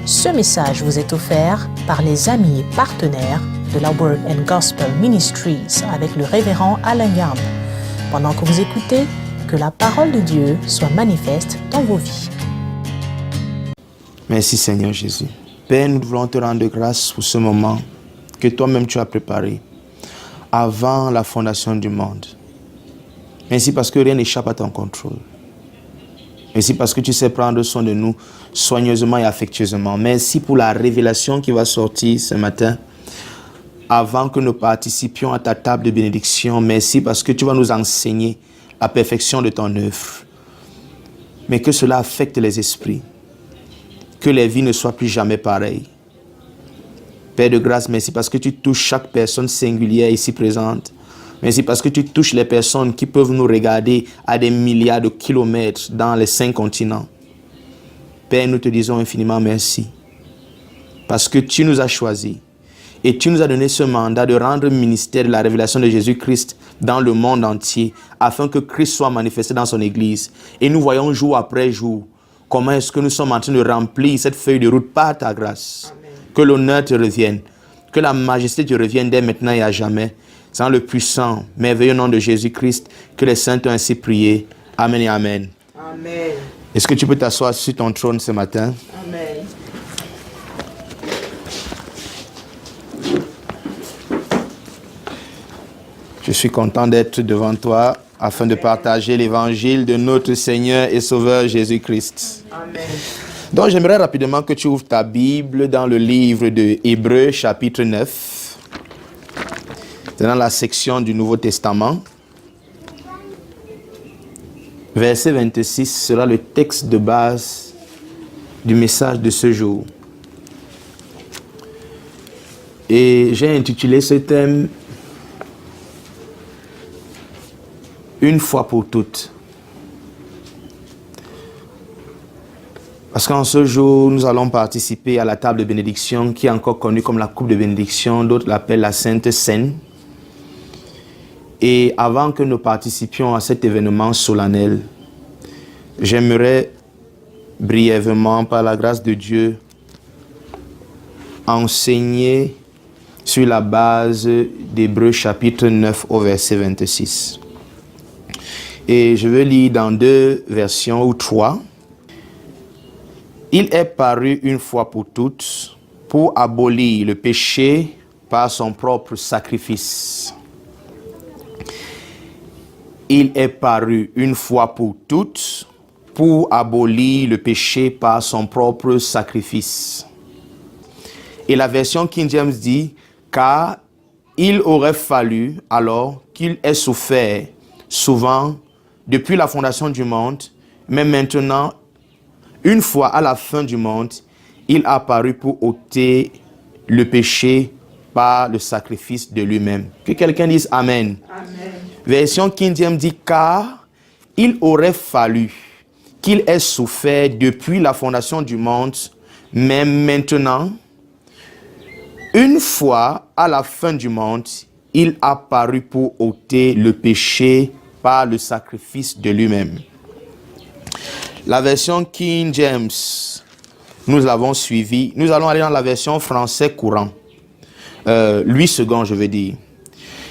Ce message vous est offert par les amis et partenaires de la Word and Gospel Ministries avec le révérend Alain Garde. Pendant que vous écoutez, que la parole de Dieu soit manifeste dans vos vies. Merci Seigneur Jésus. Père, nous voulons te rendre grâce pour ce moment que toi-même tu as préparé avant la fondation du monde. Merci parce que rien n'échappe à ton contrôle. Merci parce que tu sais prendre soin de nous soigneusement et affectueusement. Merci pour la révélation qui va sortir ce matin avant que nous participions à ta table de bénédiction. Merci parce que tu vas nous enseigner la perfection de ton œuvre. Mais que cela affecte les esprits. Que les vies ne soient plus jamais pareilles. Père de grâce, merci parce que tu touches chaque personne singulière ici présente. Merci parce que tu touches les personnes qui peuvent nous regarder à des milliards de kilomètres dans les 5 continents. Père, nous te disons infiniment merci. Parce que tu nous as choisis. Et tu nous as donné ce mandat de rendre ministère de la révélation de Jésus-Christ dans le monde entier, afin que Christ soit manifesté dans son Église. Et nous voyons jour après jour comment est-ce que nous sommes en train de remplir cette feuille de route par ta grâce. Amen. Que l'honneur te revienne, que la majesté te revienne dès maintenant et à jamais. Dans le puissant, merveilleux nom de Jésus-Christ, que les saints ont ainsi prié. Amen et Amen. Amen. Est-ce que tu peux t'asseoir sur ton trône ce matin? Amen. Je suis content d'être devant toi afin de partager l'évangile de notre Seigneur et Sauveur Jésus-Christ. Amen. Donc j'aimerais rapidement que tu ouvres ta Bible dans le livre de Hébreux chapitre 9. C'est dans la section du Nouveau Testament. Verset 26 sera le texte de base du message de ce jour. Et j'ai intitulé ce thème « Une fois pour toutes ». Parce qu'en ce jour, nous allons participer à la table de bénédiction qui est encore connue comme la coupe de bénédiction, d'autres l'appellent la Sainte Seine. Et avant que nous participions à cet événement solennel, j'aimerais brièvement, par la grâce de Dieu, enseigner sur la base d'Hébreux chapitre 9 au verset 26. Et je vais lire dans 2 versions ou 3. Il est paru une fois pour toutes pour abolir le péché par son propre sacrifice. Il est paru une fois pour toutes pour abolir le péché par son propre sacrifice. Et la version King James dit, car il aurait fallu alors qu'il ait souffert souvent depuis la fondation du monde, mais maintenant, une fois à la fin du monde, il a apparu pour ôter le péché par le sacrifice de lui-même. Que quelqu'un dise Amen. Amen. Version King James dit, car il aurait fallu qu'il ait souffert depuis la fondation du monde, mais maintenant, une fois à la fin du monde, il a apparu pour ôter le péché par le sacrifice de lui-même. La version King James, nous l'avons suivi. Nous allons aller dans la version français courant. Louis II, je veux dire.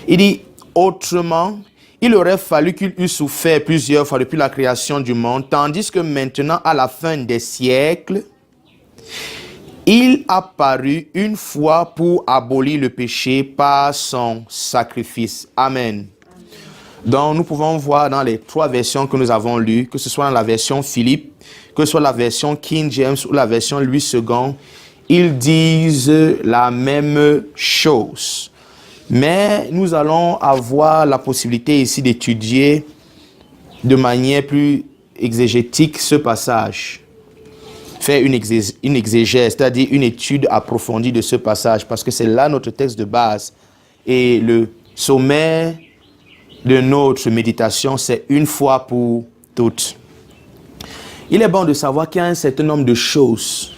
Il dit, autrement, il aurait fallu qu'il eût souffert plusieurs fois depuis la création du monde, tandis que maintenant, à la fin des siècles, il a paru une fois pour abolir le péché par son sacrifice. Amen. Donc, nous pouvons voir dans les 3 versions que nous avons lues, que ce soit dans la version Philippe, que ce soit la version King James ou la version Louis II, ils disent la même chose. Mais nous allons avoir la possibilité ici d'étudier de manière plus exégétique ce passage. Faire une exégèse, c'est-à-dire une étude approfondie de ce passage, parce que c'est là notre texte de base. Et le sommaire de notre méditation, c'est une fois pour toutes. Il est bon de savoir qu'il y a un certain nombre de choses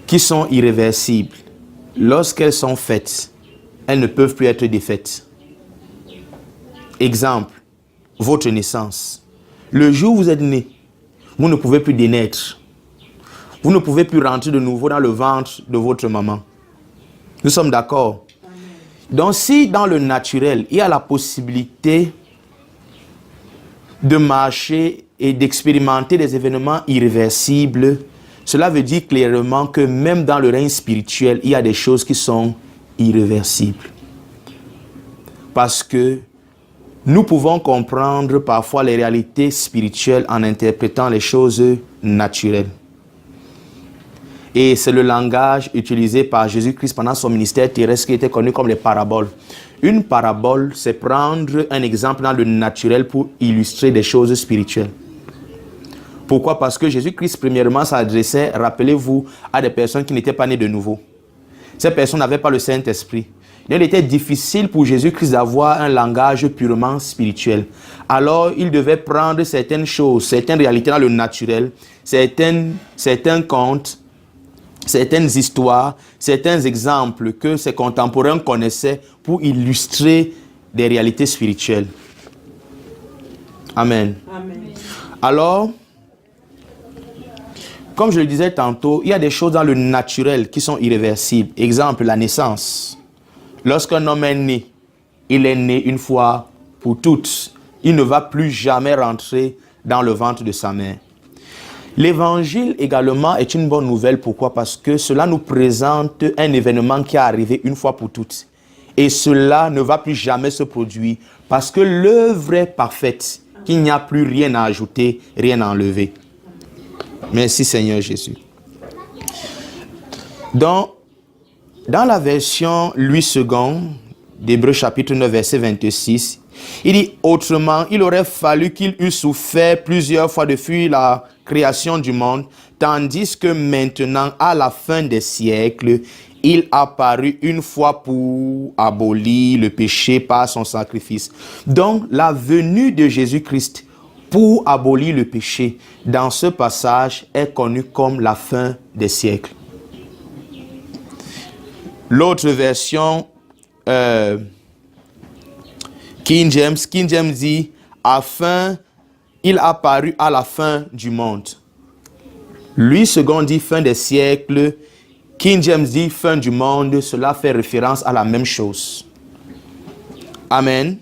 qui sont irréversibles. Lorsqu'elles sont faites, elles ne peuvent plus être défaites. Exemple, votre naissance. Le jour où vous êtes né, vous ne pouvez plus dénaître. vous ne pouvez plus rentrer de nouveau dans le ventre de votre maman. Nous sommes d'accord? Donc si dans le naturel, il y a la possibilité de marcher et d'expérimenter des événements irréversibles, cela veut dire clairement que même dans le règne spirituel, il y a des choses qui sont irréversibles. Parce que nous pouvons comprendre parfois les réalités spirituelles en interprétant les choses naturelles. Et c'est le langage utilisé par Jésus-Christ pendant son ministère terrestre qui était connu comme les paraboles. Une parabole, c'est prendre un exemple dans le naturel pour illustrer des choses spirituelles. Pourquoi? Parce que Jésus-Christ, premièrement, s'adressait, rappelez-vous, à des personnes qui n'étaient pas nées de nouveau. Ces personnes n'avaient pas le Saint-Esprit. Il était difficile pour Jésus-Christ d'avoir un langage purement spirituel. Alors, il devait prendre certaines choses, certaines réalités dans le naturel, certains contes, certaines histoires, certains exemples que ses contemporains connaissaient pour illustrer des réalités spirituelles. Amen. Amen. Alors, comme je le disais tantôt, il y a des choses dans le naturel qui sont irréversibles. Exemple, la naissance. Lorsqu'un homme est né, il est né une fois pour toutes. Il ne va plus jamais rentrer dans le ventre de sa mère. L'évangile également est une bonne nouvelle. Pourquoi? Parce que cela nous présente un événement qui est arrivé une fois pour toutes. Et cela ne va plus jamais se produire parce que l'œuvre est parfaite, qu'il n'y a plus rien à ajouter, rien à enlever. Merci Seigneur Jésus. Dans la version Louis II d'Hébreux chapitre 9 verset 26, il dit autrement, il aurait fallu qu'il eût souffert plusieurs fois depuis la création du monde, tandis que maintenant, à la fin des siècles, il apparut une fois pour abolir le péché par son sacrifice. Donc, la venue de Jésus-Christ pour abolir le péché, dans ce passage, est connue comme la fin des siècles. L'autre version, King James dit, il apparut à la fin du monde. Louis II dit fin des siècles, King James dit fin du monde, cela fait référence à la même chose. Amen.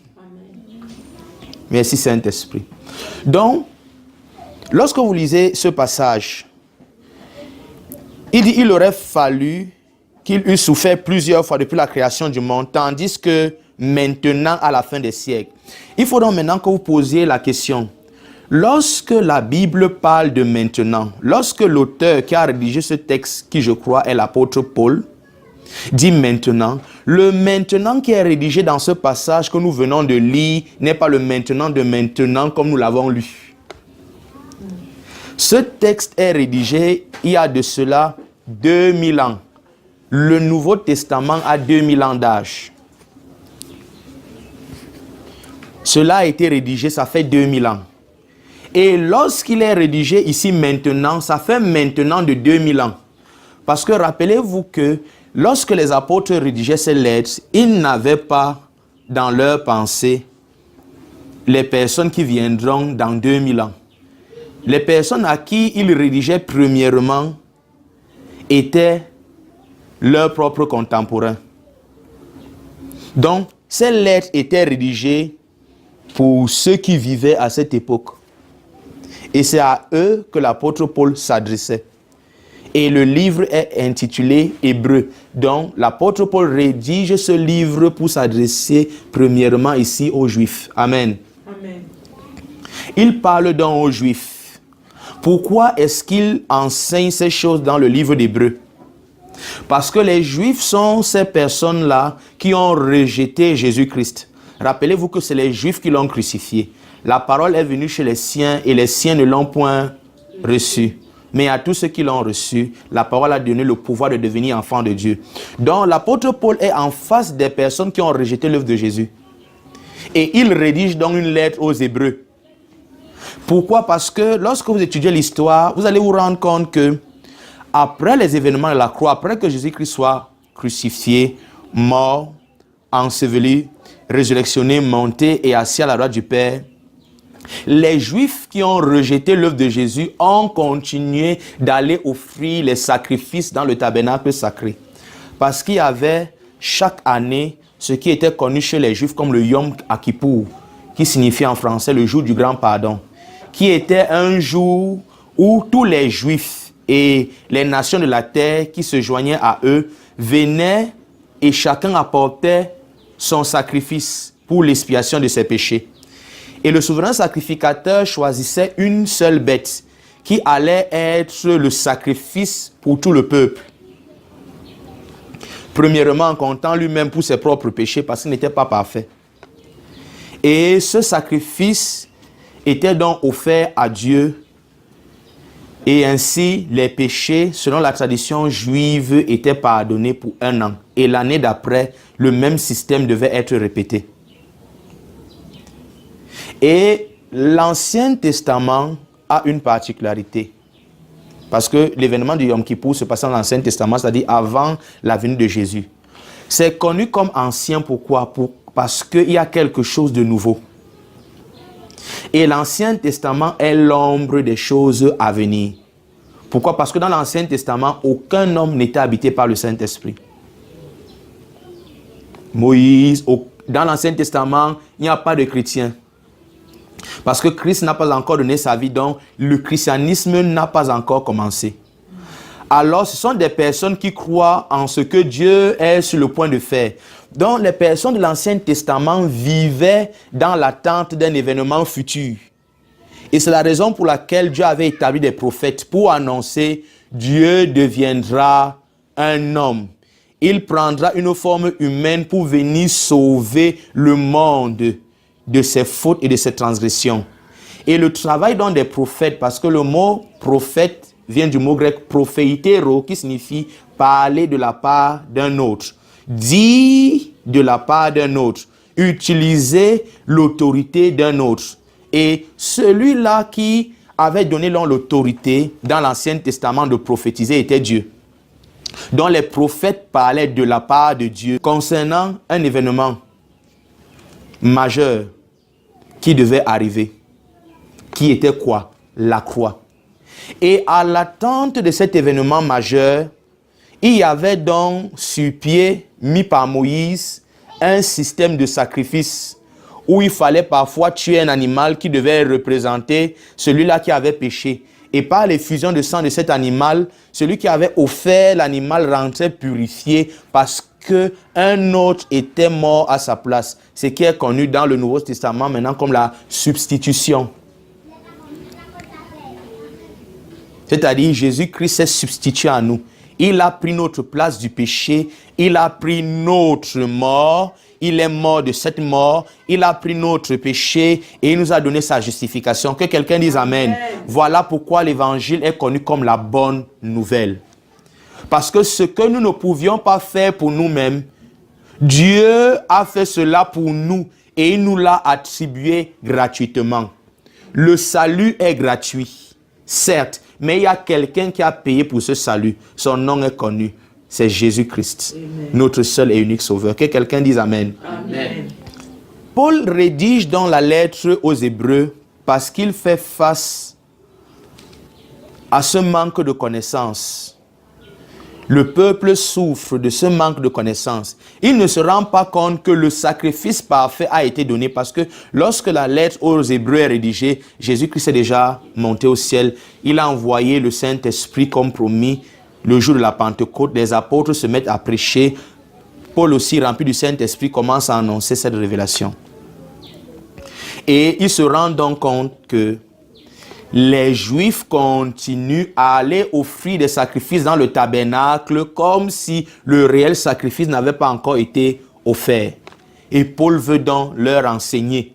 Merci Saint-Esprit. Donc, lorsque vous lisez ce passage, il dit il aurait fallu qu'il eût souffert plusieurs fois depuis la création du monde, tandis que maintenant, à la fin des siècles. Il faut donc maintenant que vous posiez la question. Lorsque la Bible parle de maintenant, lorsque l'auteur qui a rédigé ce texte, qui je crois est l'apôtre Paul, dit maintenant, le maintenant qui est rédigé dans ce passage que nous venons de lire n'est pas le maintenant de maintenant comme nous l'avons lu. Ce texte est rédigé il y a de cela 2000 ans. Le Nouveau Testament a 2000 ans d'âge. Cela a été rédigé, ça fait 2000 ans. Et lorsqu'il est rédigé ici maintenant, ça fait maintenant de 2000 ans. Parce que rappelez-vous que lorsque les apôtres rédigeaient ces lettres, ils n'avaient pas dans leur pensée les personnes qui viendront dans 2000 ans. Les personnes à qui ils rédigeaient premièrement étaient leurs propres contemporains. Donc, ces lettres étaient rédigées pour ceux qui vivaient à cette époque. Et c'est à eux que l'apôtre Paul s'adressait. Et le livre est intitulé Hébreux. Donc, l'apôtre Paul rédige ce livre pour s'adresser premièrement ici aux Juifs. Amen. Amen. Il parle donc aux Juifs. Pourquoi est-ce qu'il enseigne ces choses dans le livre d'Hébreux? Parce que les Juifs sont ces personnes-là qui ont rejeté Jésus-Christ. Rappelez-vous que c'est les Juifs qui l'ont crucifié. La parole est venue chez les siens et les siens ne l'ont point reçue. Mais à tous ceux qui l'ont reçu, la parole a donné le pouvoir de devenir enfants de Dieu. Donc l'apôtre Paul est en face des personnes qui ont rejeté l'œuvre de Jésus. Et il rédige donc une lettre aux Hébreux. Pourquoi? Parce que lorsque vous étudiez l'histoire, vous allez vous rendre compte que après les événements de la croix, après que Jésus-Christ soit crucifié, mort, enseveli, résurrectionné, monté et assis à la droite du Père, Les Juifs qui ont rejeté l'œuvre de Jésus ont continué d'aller offrir les sacrifices dans le tabernacle sacré. Parce qu'il y avait chaque année ce qui était connu chez les Juifs comme le Yom Kippour, qui signifie en français le jour du grand pardon, qui était un jour où tous les Juifs et les nations de la terre qui se joignaient à eux venaient et chacun apportait son sacrifice pour l'expiation de ses péchés. Et le souverain sacrificateur choisissait une seule bête qui allait être le sacrifice pour tout le peuple. Premièrement, en comptant lui-même pour ses propres péchés parce qu'il n'était pas parfait. Et ce sacrifice était donc offert à Dieu. Et ainsi, les péchés, selon la tradition juive, étaient pardonnés pour 1 an. Et l'année d'après, le même système devait être répété. Et l'Ancien Testament a une particularité. Parce que l'événement du Yom Kippour se passe dans l'Ancien Testament, c'est-à-dire avant la venue de Jésus. C'est connu comme ancien, pourquoi? Parce qu'il y a quelque chose de nouveau. Et l'Ancien Testament est l'ombre des choses à venir. Pourquoi? Parce que dans l'Ancien Testament, aucun homme n'était habité par le Saint-Esprit. Moïse, dans l'Ancien Testament, il n'y a pas de chrétiens. Parce que Christ n'a pas encore donné sa vie, donc le christianisme n'a pas encore commencé. Alors, ce sont des personnes qui croient en ce que Dieu est sur le point de faire. Donc, les personnes de l'Ancien Testament vivaient dans l'attente d'un événement futur. Et c'est la raison pour laquelle Dieu avait établi des prophètes pour annoncer Dieu deviendra un homme. Il prendra une forme humaine pour venir sauver le monde de ses fautes et de ses transgressions. Et le travail donc des prophètes, parce que le mot prophète vient du mot grec prophéitero, qui signifie parler de la part d'un autre, dire de la part d'un autre, utiliser l'autorité d'un autre. Et celui-là qui avait donné l'autorité dans l'Ancien Testament de prophétiser était Dieu. Donc les prophètes parlaient de la part de Dieu concernant un événement majeur qui devait arriver, qui était quoi? La croix. Et à l'attente de cet événement majeur, il y avait donc sur pied, mis par Moïse, un système de sacrifice où il fallait parfois tuer un animal qui devait représenter celui-là qui avait péché. Et par l'effusion de sang de cet animal, celui qui avait offert l'animal rentrait purifié parce qu'un autre était mort à sa place. Ce qui est connu dans le Nouveau Testament maintenant comme la substitution. C'est-à-dire Jésus-Christ s'est substitué à nous. Il a pris notre place du péché, il a pris notre mort, il est mort de cette mort, il a pris notre péché et il nous a donné sa justification. Que quelqu'un dise Amen. Amen. Voilà pourquoi l'évangile est connu comme la bonne nouvelle. Parce que ce que nous ne pouvions pas faire pour nous-mêmes, Dieu a fait cela pour nous et il nous l'a attribué gratuitement. Le salut est gratuit, certes, mais il y a quelqu'un qui a payé pour ce salut. Son nom est connu. C'est Jésus-Christ, notre seul et unique sauveur. Que quelqu'un dise Amen. Amen. Paul rédige dans la lettre aux Hébreux parce qu'il fait face à ce manque de connaissance. Le peuple souffre de ce manque de connaissance. Il ne se rend pas compte que le sacrifice parfait a été donné parce que lorsque la lettre aux Hébreux est rédigée, Jésus-Christ est déjà monté au ciel. Il a envoyé le Saint-Esprit comme promis. Le jour de la Pentecôte, les apôtres se mettent à prêcher. Paul aussi, rempli du Saint-Esprit, commence à annoncer cette révélation. Et il se rend donc compte que les Juifs continuent à aller offrir des sacrifices dans le tabernacle comme si le réel sacrifice n'avait pas encore été offert. Et Paul veut donc leur enseigner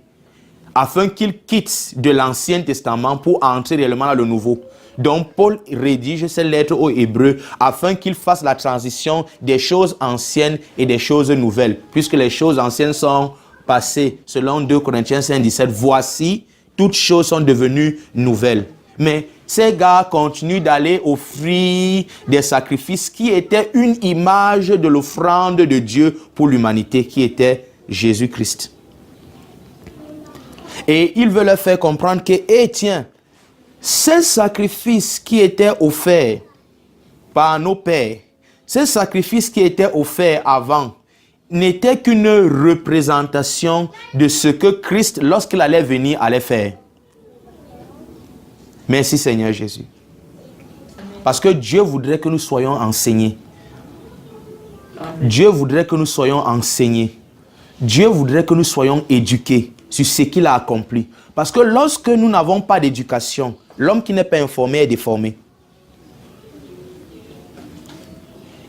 afin qu'ils quittent de l'Ancien Testament pour entrer réellement dans le Nouveau. Donc Paul rédige cette lettre aux Hébreux afin qu'ils fassent la transition des choses anciennes et des choses nouvelles. Puisque les choses anciennes sont passées, selon 2 Corinthiens 5,17, voici, toutes choses sont devenues nouvelles. Mais ces gars continuent d'aller offrir des sacrifices qui étaient une image de l'offrande de Dieu pour l'humanité, qui était Jésus-Christ. Et il veut leur faire comprendre que, eh tiens, ces sacrifices qui étaient offerts par nos pères, ces sacrifices qui étaient offerts avant, n'étaient qu'une représentation de ce que Christ, lorsqu'il allait venir, allait faire. Merci Seigneur Jésus. Parce que Dieu voudrait que nous soyons enseignés. Dieu voudrait que nous soyons enseignés. Dieu voudrait que nous soyons éduqués sur ce qu'il a accompli. Parce que lorsque nous n'avons pas d'éducation, l'homme qui n'est pas informé est déformé.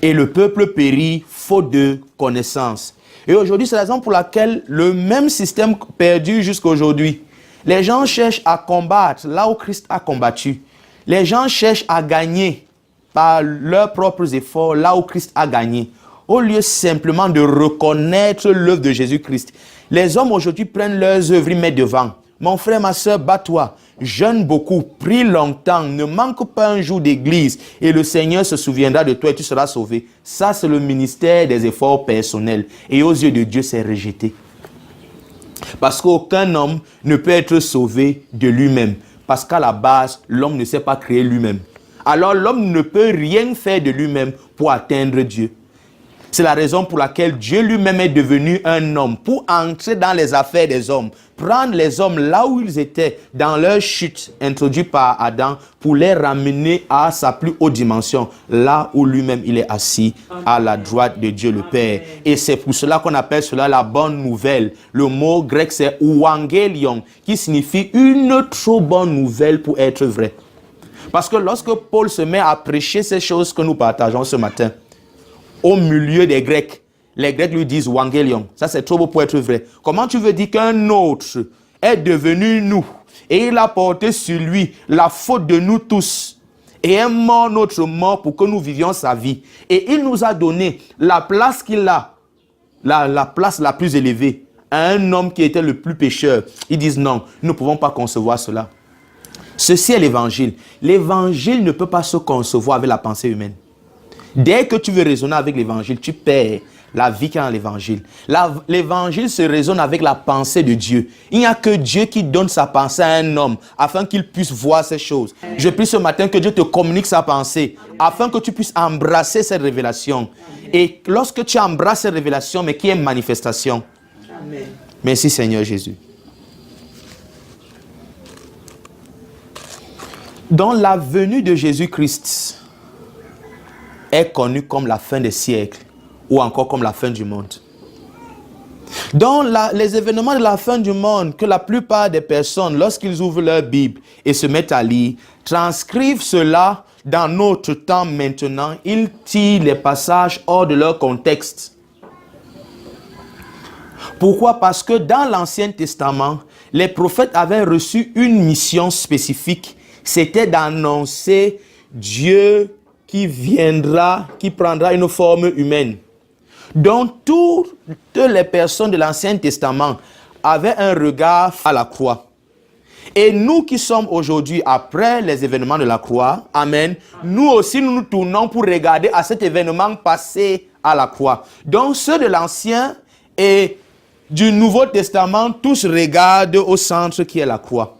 Et le peuple périt faute de connaissance. Et aujourd'hui, c'est la raison pour laquelle le même système perdu jusqu'à aujourd'hui. Les gens cherchent à combattre là où Christ a combattu. Les gens cherchent à gagner par leurs propres efforts là où Christ a gagné. Au lieu simplement de reconnaître l'œuvre de Jésus-Christ. Les hommes aujourd'hui prennent leurs œuvres et mettent devant. Mon frère, ma soeur, bats-toi. Jeûne beaucoup, prie longtemps, ne manque pas un jour d'église et le Seigneur se souviendra de toi et tu seras sauvé. Ça, c'est le ministère des efforts personnels. Et aux yeux de Dieu, c'est rejeté. Parce qu'aucun homme ne peut être sauvé de lui-même. Parce qu'à la base, l'homme ne s'est pas créé lui-même. Alors l'homme ne peut rien faire de lui-même pour atteindre Dieu. C'est la raison pour laquelle Dieu lui-même est devenu un homme, pour entrer dans les affaires des hommes, prendre les hommes là où ils étaient, dans leur chute introduite par Adam, pour les ramener à sa plus haute dimension, là où lui-même il est assis à la droite de Dieu le Père. Et c'est pour cela qu'on appelle cela la bonne nouvelle. Le mot grec c'est ouangelion, qui signifie une trop bonne nouvelle pour être vrai. Parce que lorsque Paul se met à prêcher ces choses que nous partageons ce matin, au milieu des Grecs, les Grecs lui disent Wangelion. Ça, c'est trop beau pour être vrai. Comment tu veux dire qu'un autre est devenu nous et il a porté sur lui la faute de nous tous et est mort notre mort pour que nous vivions sa vie. Et il nous a donné la place qu'il a, la place la plus élevée à un homme qui était le plus pécheur. Ils disent non, nous ne pouvons pas concevoir cela. Ceci est l'évangile. L'évangile ne peut pas se concevoir avec la pensée humaine. Dès que tu veux raisonner avec l'évangile, tu perds la vie qui est dans l'évangile. L'évangile se raisonne avec la pensée de Dieu. Il n'y a que Dieu qui donne sa pensée à un homme afin qu'il puisse voir ces choses. Je prie ce matin que Dieu te communique sa pensée afin que tu puisses embrasser cette révélation. Et lorsque tu embrasses cette révélation, mais qui est une manifestation. Amen. Merci Seigneur Jésus. Dans la venue de Jésus-Christ est connue comme la fin des siècles ou encore comme la fin du monde. Dans les événements de la fin du monde, que la plupart des personnes, lorsqu'ils ouvrent leur Bible et se mettent à lire, transcrivent cela dans notre temps maintenant, ils tirent les passages hors de leur contexte. Pourquoi? Parce que dans l'Ancien Testament, les prophètes avaient reçu une mission spécifique. C'était d'annoncer Dieu qui viendra, qui prendra une forme humaine. Donc, toutes les personnes de l'Ancien Testament avaient un regard à la croix. Et nous qui sommes aujourd'hui, après les événements de la croix, amen, nous aussi nous nous tournons pour regarder à cet événement passé à la croix. Donc, ceux de l'Ancien et du Nouveau Testament, tous regardent au centre qui est la croix.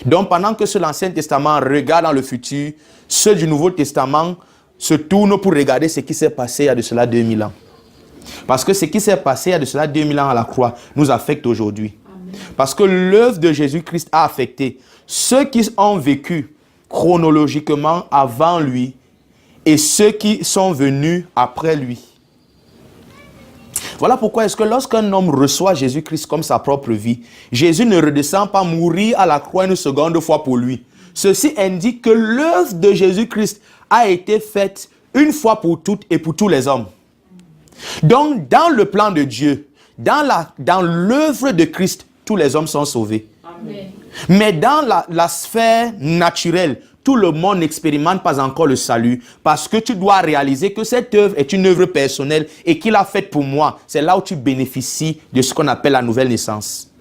Donc, pendant que ceux de l'Ancien Testament regardent dans le futur, ceux du Nouveau Testament se tournent pour regarder ce qui s'est passé il y a de cela 2000 ans. Parce que ce qui s'est passé il y a de cela 2000 ans à la croix nous affecte aujourd'hui. Parce que l'œuvre de Jésus-Christ a affecté ceux qui ont vécu chronologiquement avant lui et ceux qui sont venus après lui. Voilà pourquoi est-ce que lorsqu'un homme reçoit Jésus-Christ comme sa propre vie, Jésus ne redescend pas mourir à la croix une seconde fois pour lui. Ceci indique que l'œuvre de Jésus-Christ a été faite une fois pour toutes et pour tous les hommes. Donc, dans le plan de Dieu, dans l'œuvre de Christ, tous les hommes sont sauvés. Amen. Mais dans la sphère naturelle, tout le monde n'expérimente pas encore le salut parce que tu dois réaliser que cette œuvre est une œuvre personnelle et qu'il a faite pour moi. C'est là où tu bénéficies de ce qu'on appelle la nouvelle naissance.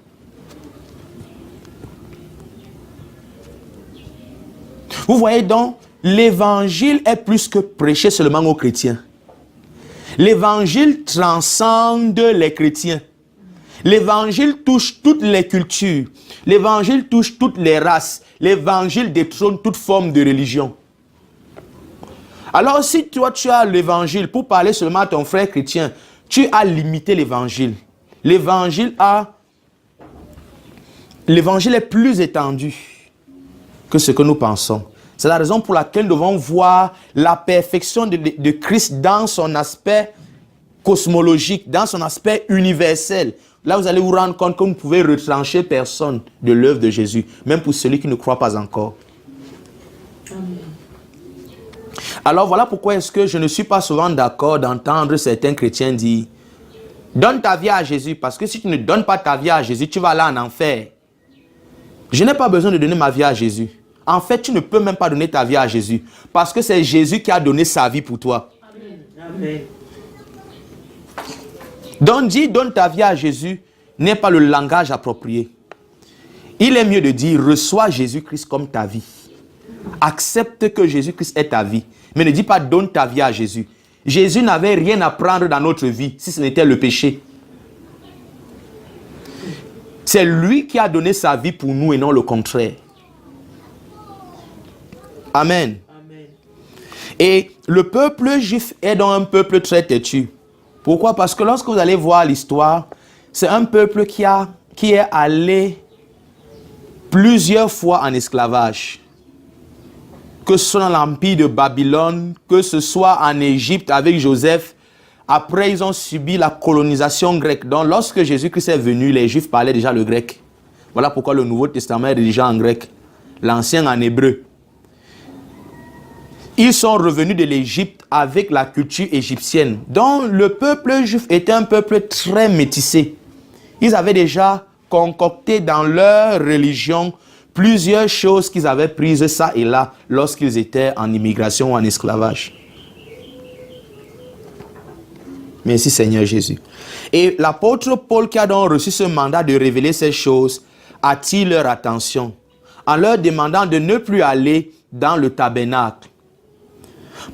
Vous voyez donc, l'évangile est plus que prêcher seulement aux chrétiens. L'évangile transcende les chrétiens. L'évangile touche toutes les cultures. L'évangile touche toutes les races. L'évangile détrône toute forme de religion. Alors si toi tu as l'évangile pour parler seulement à ton frère chrétien, tu as limité l'évangile. L'évangile est plus étendu que ce que nous pensons. C'est la raison pour laquelle nous devons voir la perfection de Christ dans son aspect cosmologique, dans son aspect universel. Là, vous allez vous rendre compte que vous ne pouvez retrancher personne de l'œuvre de Jésus, même pour celui qui ne croit pas encore. Amen. Alors voilà pourquoi est-ce que je ne suis pas souvent d'accord d'entendre certains chrétiens dire « Donne ta vie à Jésus, parce que si tu ne donnes pas ta vie à Jésus, tu vas aller en enfer. » Je n'ai pas besoin de donner ma vie à Jésus. En fait, tu ne peux même pas donner ta vie à Jésus, parce que c'est Jésus qui a donné sa vie pour toi. Amen. Amen. Donc dire « Donne ta vie à Jésus » n'est pas le langage approprié. Il est mieux de dire « Reçois Jésus-Christ comme ta vie. » Accepte que Jésus-Christ est ta vie. Mais ne dis pas « Donne ta vie à Jésus ». Jésus n'avait rien à prendre dans notre vie si ce n'était le péché. C'est lui qui a donné sa vie pour nous et non le contraire. Amen. Amen. Et le peuple juif est donc un peuple très têtu. Pourquoi? Parce que lorsque vous allez voir l'histoire, c'est un peuple qui est allé plusieurs fois en esclavage. Que ce soit dans l'empire de Babylone, que ce soit en Égypte avec Joseph. Après, ils ont subi la colonisation grecque. Donc, lorsque Jésus-Christ est venu, les Juifs parlaient déjà le grec. Voilà pourquoi le Nouveau Testament est rédigé en grec, l'Ancien en hébreu. Ils sont revenus de l'Égypte avec la culture égyptienne. Donc, le peuple juif était un peuple très métissé. Ils avaient déjà concocté dans leur religion plusieurs choses qu'ils avaient prises ça et là lorsqu'ils étaient en immigration ou en esclavage. Merci Seigneur Jésus. Et l'apôtre Paul qui a donc reçu ce mandat de révéler ces choses attire leur attention en leur demandant de ne plus aller dans le tabernacle.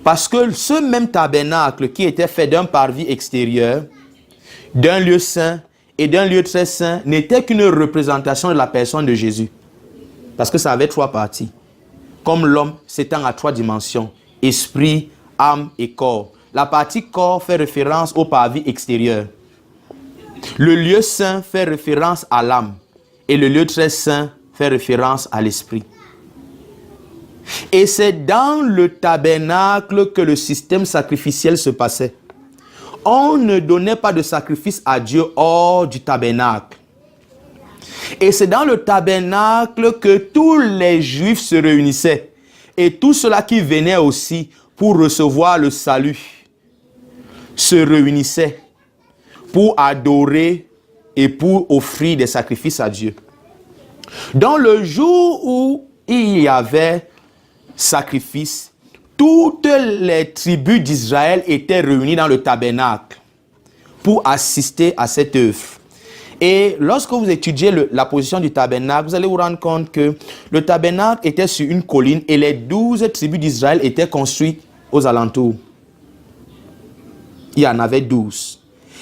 Parce que ce même tabernacle qui était fait d'un parvis extérieur, d'un lieu saint et d'un lieu très saint n'était qu'une représentation de la personne de Jésus. Parce que ça avait trois parties. Comme l'homme s'étend à trois dimensions, esprit, âme et corps. La partie corps fait référence au parvis extérieur. Le lieu saint fait référence à l'âme. Et le lieu très saint fait référence à l'esprit. Et c'est dans le tabernacle que le système sacrificiel se passait. On ne donnait pas de sacrifice à Dieu hors du tabernacle. Et c'est dans le tabernacle que tous les Juifs se réunissaient. Et tous ceux-là qui venaient aussi pour recevoir le salut se réunissaient pour adorer et pour offrir des sacrifices à Dieu. Dans le jour où il y avait sacrifice, toutes les tribus d'Israël étaient réunies dans le tabernacle pour assister à cette œuvre. Et lorsque vous étudiez la position du tabernacle, vous allez vous rendre compte que le tabernacle était sur une colline et les 12 tribus d'Israël étaient construites aux alentours. Il y en avait 12.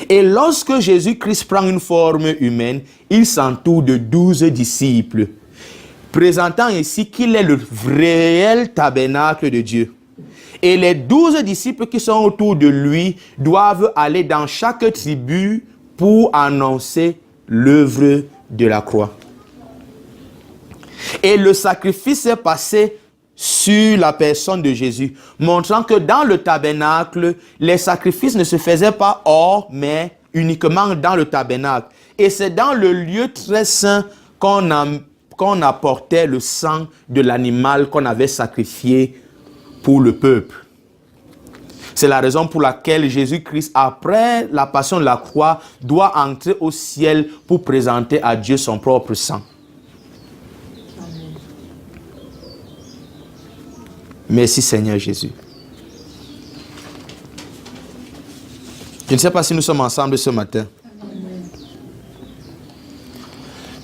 Et lorsque Jésus-Christ prend une forme humaine, il s'entoure de 12 disciples, présentant ainsi qu'il est le réel tabernacle de Dieu. Et les 12 disciples qui sont autour de lui doivent aller dans chaque tribu pour annoncer l'œuvre de la croix. Et le sacrifice est passé sur la personne de Jésus, montrant que dans le tabernacle, les sacrifices ne se faisaient pas hors, mais uniquement dans le tabernacle. Et c'est dans le lieu très saint qu'on apportait le sang de l'animal qu'on avait sacrifié pour le peuple. C'est la raison pour laquelle Jésus-Christ, après la passion de la croix, doit entrer au ciel pour présenter à Dieu son propre sang. Amen. Merci Seigneur Jésus. Je ne sais pas si nous sommes ensemble ce matin. Amen.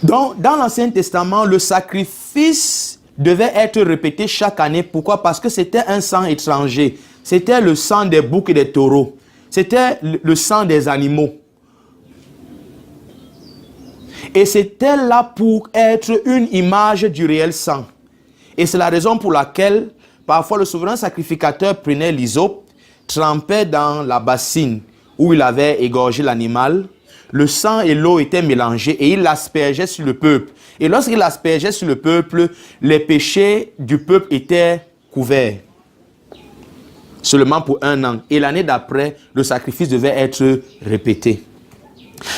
Donc, dans l'Ancien Testament, le sacrifice devait être répété chaque année. Pourquoi? Parce que c'était un sang étranger. C'était le sang des boucs et des taureaux. C'était le sang des animaux. Et c'était là pour être une image du réel sang. Et c'est la raison pour laquelle, parfois, le souverain sacrificateur prenait l'hysope, trempait dans la bassine où il avait égorgé l'animal. Le sang et l'eau étaient mélangés et il l'aspergeait sur le peuple. Et lorsqu'il l'aspergeait sur le peuple, les péchés du peuple étaient couverts. Seulement pour 1 an. Et l'année d'après, le sacrifice devait être répété.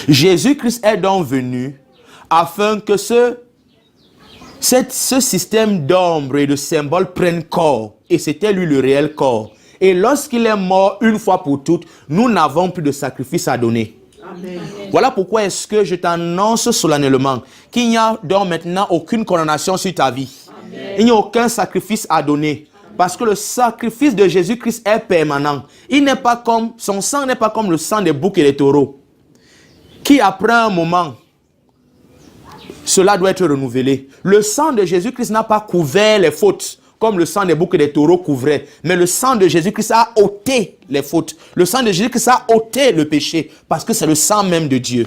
Jésus-Christ est donc venu afin que ce système d'ombre et de symboles prenne corps. Et c'était lui le réel corps. Et lorsqu'il est mort une fois pour toutes, nous n'avons plus de sacrifice à donner. Amen. Voilà pourquoi est-ce que je t'annonce solennellement qu'il n'y a donc maintenant aucune condamnation sur ta vie. Amen. Il n'y a aucun sacrifice à donner. Parce que le sacrifice de Jésus-Christ est permanent. Son sang n'est pas comme le sang des boucs et des taureaux. Qui après un moment, cela doit être renouvelé. Le sang de Jésus-Christ n'a pas couvert les fautes, comme le sang des boucs et des taureaux couvrait. Mais le sang de Jésus-Christ a ôté les fautes. Le sang de Jésus-Christ a ôté le péché, parce que c'est le sang même de Dieu.